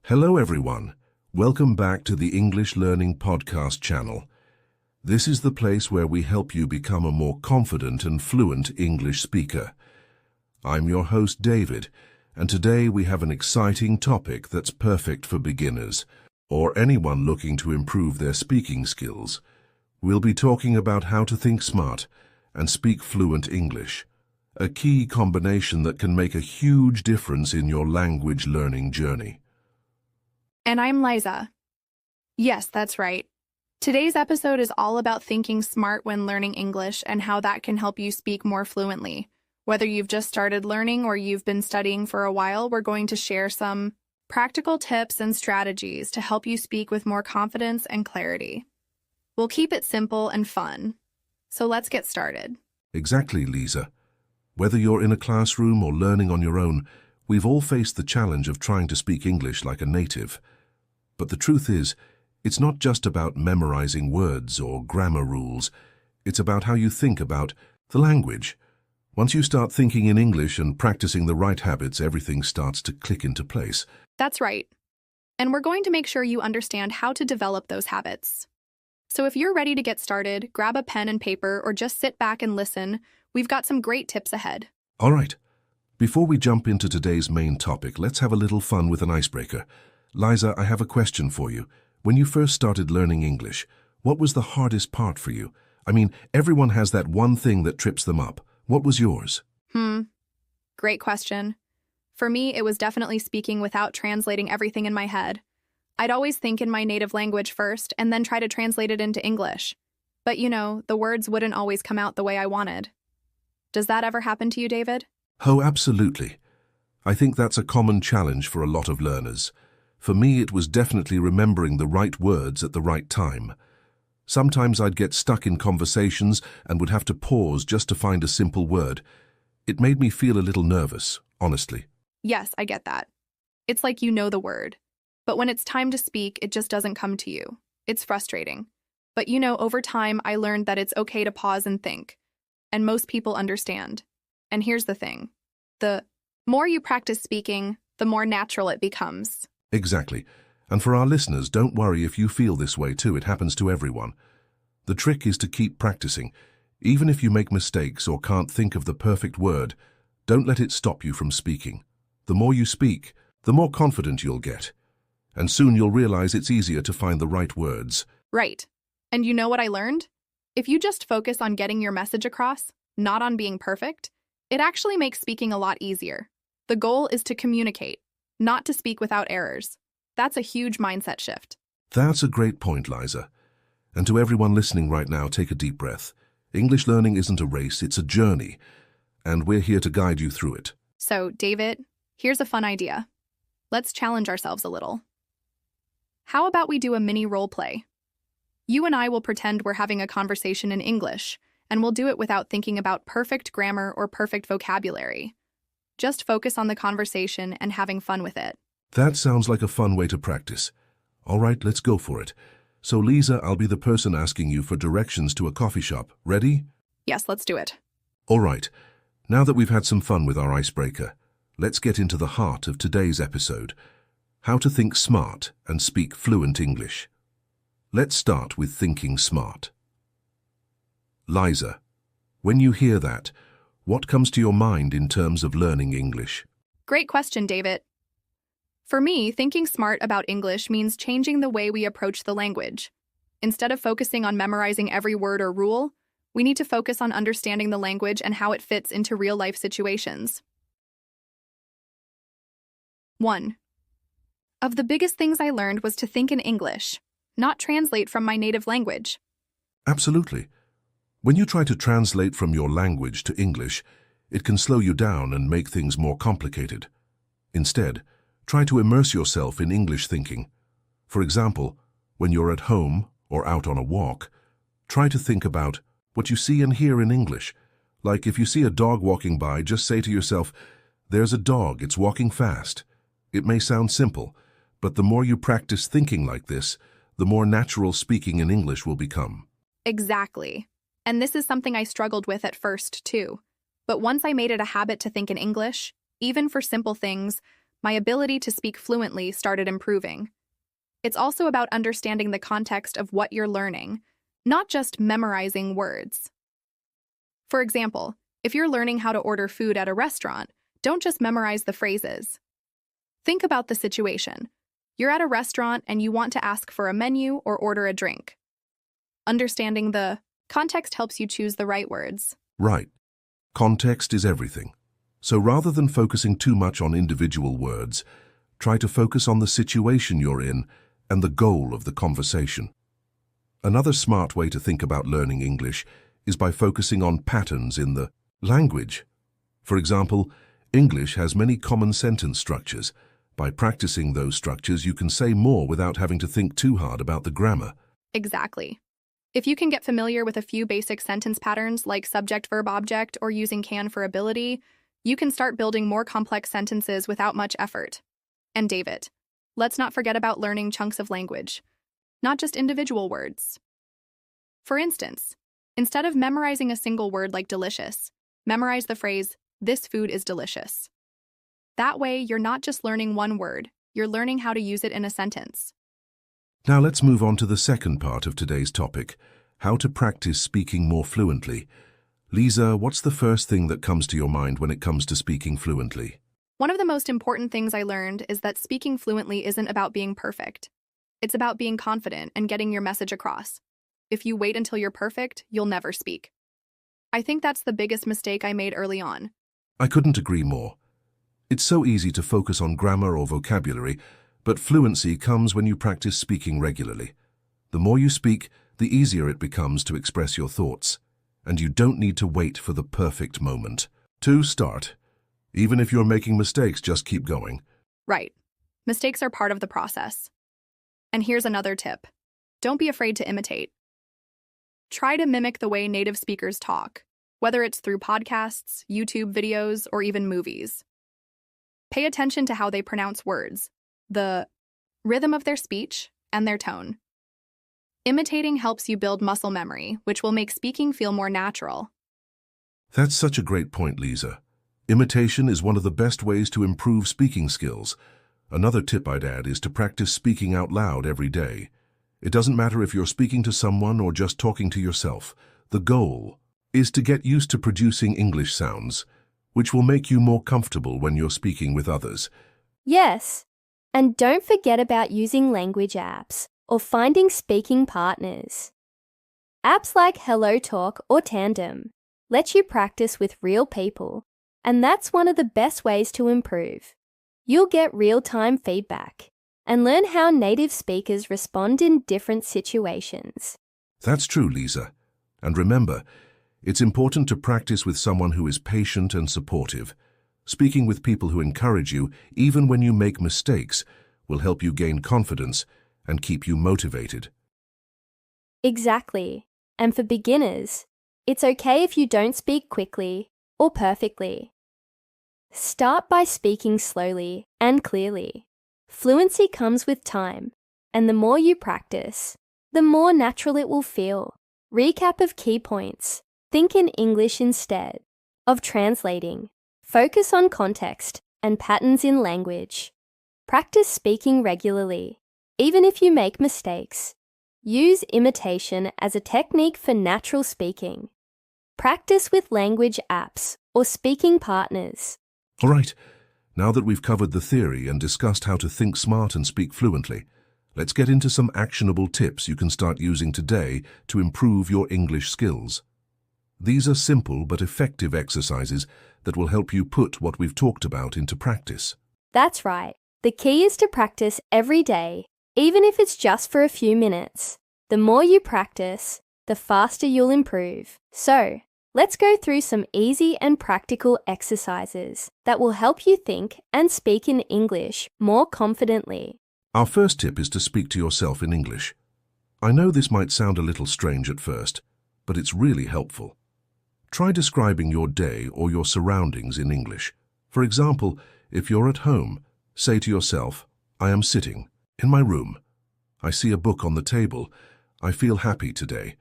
Hello everyone. Welcome back to the English Learning Podcast channel. This is the place where we help you become a more confident and fluent English speaker. I'm your host David, and today we have an exciting topic that's perfect for beginners or anyone looking to improve their speaking skills. We'll be talking about how to think smart and speak fluent English, a key combination that can make a huge difference in your language learning journey. And I'm Liza. Yes, that's right. Today's episode is all about thinking smart when learning English and how that can help you speak more fluently. Whether you've just started learning or you've been studying for a while, we're going to share some practical tips and strategies to help you speak with more confidence and clarity. We'll keep it simple and fun. So let's get started. Exactly, Lisa. Whether you're in a classroom or learning on your own, we've all faced the challenge of trying to speak English like a native. But the truth is, it's not just about memorizing words or grammar rules. It's about how you think about the language. Once you start thinking in English and practicing the right habits, everything starts to click into place. That's right. And we're going to make sure you understand how to develop those habits. So if you're ready to get started, grab a pen and paper or just sit back and listen. We've got some great tips ahead. All right. Before we jump into today's main topic, let's have a little fun with an icebreaker. Liza, I have a question for you. When you first started learning English, what was the hardest part for you? I mean, everyone has that one thing that trips them up. What was yours? Great question. For me, it was definitely speaking without translating everything in my head. I'd always think in my native language first and then try to translate it into English. But the words wouldn't always come out the way I wanted. Does that ever happen to you, David? Oh, absolutely. I think that's a common challenge for a lot of learners. For me, it was definitely remembering the right words at the right time. Sometimes I'd get stuck in conversations and would have to pause just to find a simple word. It made me feel a little nervous, honestly. Yes, I get that. It's like you know the word. But when it's time to speak, it just doesn't come to you. It's frustrating. But over time, I learned that it's okay to pause and think. And most people understand. And here's the thing. The more you practice speaking, the more natural it becomes. Exactly. And for our listeners, don't worry if you feel this way too. It happens to everyone. The trick is to keep practicing. Even if you make mistakes or can't think of the perfect word, don't let it stop you from speaking. The more you speak, the more confident you'll get. And soon you'll realize it's easier to find the right words. Right. And you know what I learned? If you just focus on getting your message across, not on being perfect, it actually makes speaking a lot easier. The goal is to communicate, not to speak without errors. That's a huge mindset shift. That's a great point, Liza. And to everyone listening right now, take a deep breath. English learning isn't a race, it's a journey. And we're here to guide you through it. So, David, here's a fun idea. Let's challenge ourselves a little. How about we do a mini role play? You and I will pretend we're having a conversation in English, and we'll do it without thinking about perfect grammar or perfect vocabulary. Just focus on the conversation and having fun with it. That sounds like a fun way to practice. All right, let's go for it. So, Lisa, I'll be the person asking you for directions to a coffee shop. Ready? Yes, let's do it. All right. Now that we've had some fun with our icebreaker, let's get into the heart of today's episode. How to think smart and speak fluent English. Let's start with thinking smart. Liza, when you hear that, what comes to your mind in terms of learning English? Great question, David. For me, thinking smart about English means changing the way we approach the language. Instead of focusing on memorizing every word or rule, we need to focus on understanding the language and how it fits into real-life situations. 1. Of the biggest things I learned was to think in English, not translate from my native language. Absolutely. When you try to translate from your language to English, it can slow you down and make things more complicated. Instead, try to immerse yourself in English thinking. For example, when you're at home or out on a walk, try to think about what you see and hear in English. Like if you see a dog walking by, just say to yourself, "There's a dog, it's walking fast." It may sound simple, but the more you practice thinking like this, the more natural speaking in English will become. Exactly. And this is something I struggled with at first, too. But once I made it a habit to think in English, even for simple things, my ability to speak fluently started improving. It's also about understanding the context of what you're learning, not just memorizing words. For example, if you're learning how to order food at a restaurant, don't just memorize the phrases. Think about the situation. You're at a restaurant and you want to ask for a menu or order a drink. Understanding the context helps you choose the right words. Right. Context is everything. So rather than focusing too much on individual words, try to focus on the situation you're in and the goal of the conversation. Another smart way to think about learning English is by focusing on patterns in the language. For example, English has many common sentence structures. By practicing those structures, you can say more without having to think too hard about the grammar. Exactly. If you can get familiar with a few basic sentence patterns like subject, verb, object, or using can for ability, you can start building more complex sentences without much effort. And David, let's not forget about learning chunks of language, not just individual words. For instance, instead of memorizing a single word like delicious, memorize the phrase, "This food is delicious." That way, you're not just learning one word, you're learning how to use it in a sentence. Now let's move on to the second part of today's topic, how to practice speaking more fluently. Lisa, what's the first thing that comes to your mind when it comes to speaking fluently? One of the most important things I learned is that speaking fluently isn't about being perfect. It's about being confident and getting your message across. If you wait until you're perfect, you'll never speak. I think that's the biggest mistake I made early on. I couldn't agree more. It's so easy to focus on grammar or vocabulary, but fluency comes when you practice speaking regularly. The more you speak, the easier it becomes to express your thoughts, and you don't need to wait for the perfect moment. To start, even if you're making mistakes, just keep going. Right. Mistakes are part of the process. And here's another tip. Don't be afraid to imitate. Try to mimic the way native speakers talk, whether it's through podcasts, YouTube videos, or even movies. Pay attention to how they pronounce words, the rhythm of their speech, and their tone. Imitating helps you build muscle memory, which will make speaking feel more natural. That's such a great point, Lisa. Imitation is one of the best ways to improve speaking skills. Another tip I'd add is to practice speaking out loud every day. It doesn't matter if you're speaking to someone or just talking to yourself. The goal is to get used to producing English sounds, which will make you more comfortable when you're speaking with others. Yes, and don't forget about using language apps or finding speaking partners. Apps like HelloTalk or Tandem let you practice with real people, and that's one of the best ways to improve. You'll get real-time feedback and learn how native speakers respond in different situations. That's true, Lisa. And remember, it's important to practice with someone who is patient and supportive. Speaking with people who encourage you, even when you make mistakes, will help you gain confidence and keep you motivated. Exactly. And for beginners, it's okay if you don't speak quickly or perfectly. Start by speaking slowly and clearly. Fluency comes with time, and the more you practice, the more natural it will feel. Recap of key points. Think in English instead of translating. Focus on context and patterns in language. Practice speaking regularly, even if you make mistakes. Use imitation as a technique for natural speaking. Practice with language apps or speaking partners. All right, now that we've covered the theory and discussed how to think smart and speak fluently, let's get into some actionable tips you can start using today to improve your English skills. These are simple but effective exercises that will help you put what we've talked about into practice. That's right. The key is to practice every day, even if it's just for a few minutes. The more you practice, the faster you'll improve. So, let's go through some easy and practical exercises that will help you think and speak in English more confidently. Our first tip is to speak to yourself in English. I know this might sound a little strange at first, but it's really helpful. Try describing your day or your surroundings in English. For example, if you're at home, say to yourself, "I am sitting in my room. I see a book on the table. I feel happy today."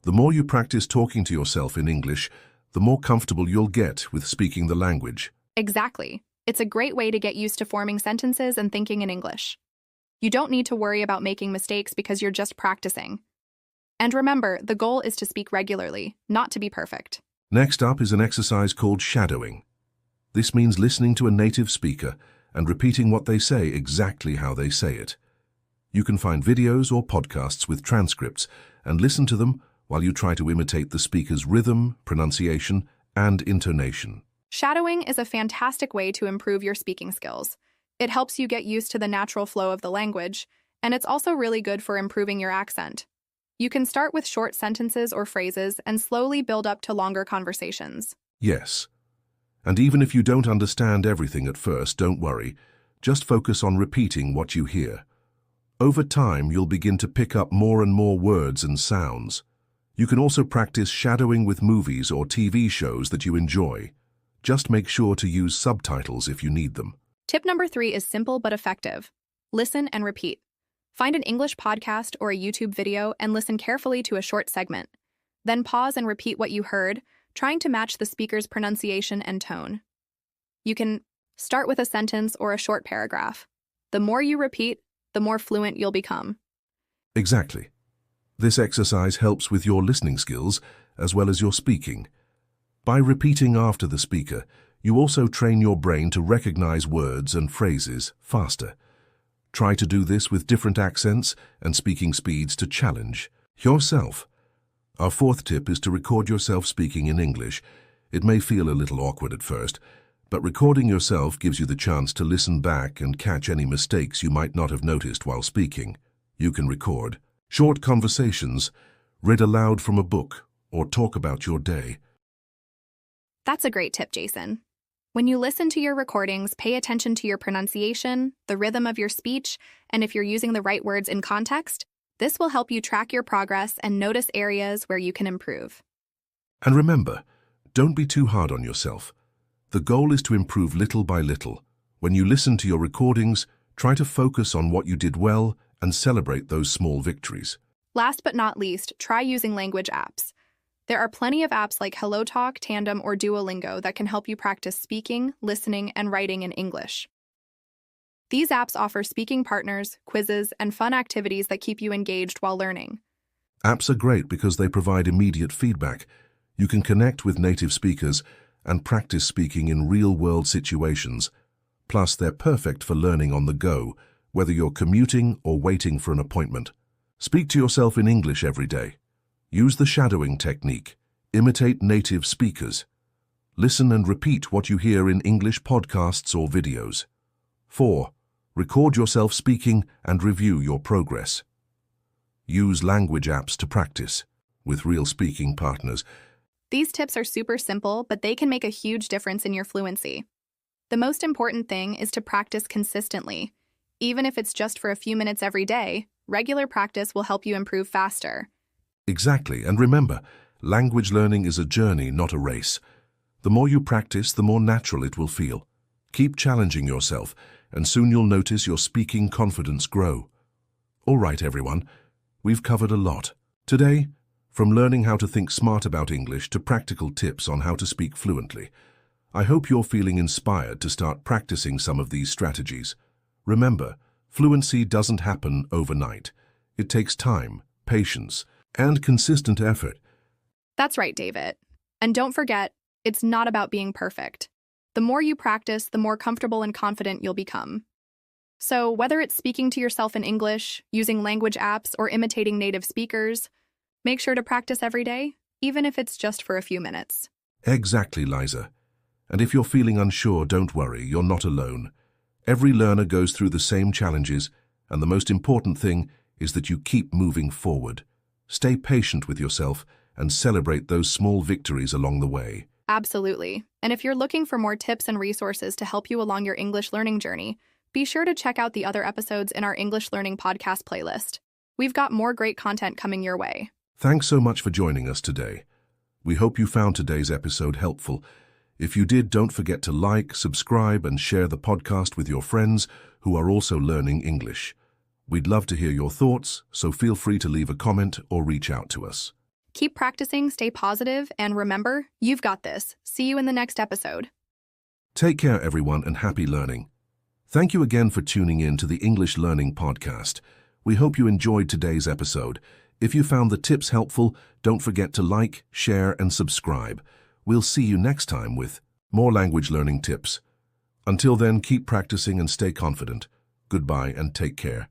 The more you practice talking to yourself in English, the more comfortable you'll get with speaking the language. Exactly. It's a great way to get used to forming sentences and thinking in English. You don't need to worry about making mistakes because you're just practicing. And remember, the goal is to speak regularly, not to be perfect. Next up is an exercise called shadowing. This means listening to a native speaker and repeating what they say exactly how they say it. You can find videos or podcasts with transcripts and listen to them while you try to imitate the speaker's rhythm, pronunciation, and intonation. Shadowing is a fantastic way to improve your speaking skills. It helps you get used to the natural flow of the language, and it's also really good for improving your accent. You can start with short sentences or phrases and slowly build up to longer conversations. Yes. And even if you don't understand everything at first, don't worry. Just focus on repeating what you hear. Over time, you'll begin to pick up more and more words and sounds. You can also practice shadowing with movies or TV shows that you enjoy. Just make sure to use subtitles if you need them. Tip number 3 is simple but effective. Listen and repeat. Find an English podcast or a YouTube video and listen carefully to a short segment. Then pause and repeat what you heard, trying to match the speaker's pronunciation and tone. You can start with a sentence or a short paragraph. The more you repeat, the more fluent you'll become. Exactly. This exercise helps with your listening skills as well as your speaking. By repeating after the speaker, you also train your brain to recognize words and phrases faster. Try to do this with different accents and speaking speeds to challenge yourself. Our 4th tip is to record yourself speaking in English. It may feel a little awkward at first, but recording yourself gives you the chance to listen back and catch any mistakes you might not have noticed while speaking. You can record short conversations, read aloud from a book, or talk about your day. That's a great tip, Jason. When you listen to your recordings, pay attention to your pronunciation, the rhythm of your speech, and if you're using the right words in context. This will help you track your progress and notice areas where you can improve. And remember, don't be too hard on yourself. The goal is to improve little by little. When you listen to your recordings, try to focus on what you did well and celebrate those small victories. Last but not least, try using language apps. There are plenty of apps like HelloTalk, Tandem, or Duolingo that can help you practice speaking, listening, and writing in English. These apps offer speaking partners, quizzes, and fun activities that keep you engaged while learning. Apps are great because they provide immediate feedback. You can connect with native speakers and practice speaking in real-world situations. Plus, they're perfect for learning on the go, whether you're commuting or waiting for an appointment. Speak to yourself in English every day. Use the shadowing technique. Imitate native speakers. Listen and repeat what you hear in English podcasts or videos. 4. Record yourself speaking and review your progress. Use language apps to practice with real speaking partners. These tips are super simple, but they can make a huge difference in your fluency. The most important thing is to practice consistently. Even if it's just for a few minutes every day, regular practice will help you improve faster. Exactly, and remember, language learning is a journey, not a race. The more you practice, the more natural it will feel. Keep challenging yourself, and soon you'll notice your speaking confidence grow. All right, everyone, we've covered a lot. Today, from learning how to think smart about English to practical tips on how to speak fluently, I hope you're feeling inspired to start practicing some of these strategies. Remember, fluency doesn't happen overnight. It takes time, patience, and consistent effort. That's right, David. And don't forget, it's not about being perfect. The more you practice, the more comfortable and confident you'll become. So whether it's speaking to yourself in English, using language apps, or imitating native speakers, make sure to practice every day, even if it's just for a few minutes. Exactly, Liza. And if you're feeling unsure, don't worry, you're not alone. Every learner goes through the same challenges, and the most important thing is that you keep moving forward. Stay patient with yourself and celebrate those small victories along the way. Absolutely. And if you're looking for more tips and resources to help you along your English learning journey, be sure to check out the other episodes in our English Learning Podcast playlist. We've got more great content coming your way. Thanks so much for joining us today. We hope you found today's episode helpful. If you did, don't forget to like, subscribe, and share the podcast with your friends who are also learning English. We'd love to hear your thoughts, so feel free to leave a comment or reach out to us. Keep practicing, stay positive, and remember, you've got this. See you in the next episode. Take care, everyone, and happy learning. Thank you again for tuning in to the English Learning Podcast. We hope you enjoyed today's episode. If you found the tips helpful, don't forget to like, share, and subscribe. We'll see you next time with more language learning tips. Until then, keep practicing and stay confident. Goodbye and take care.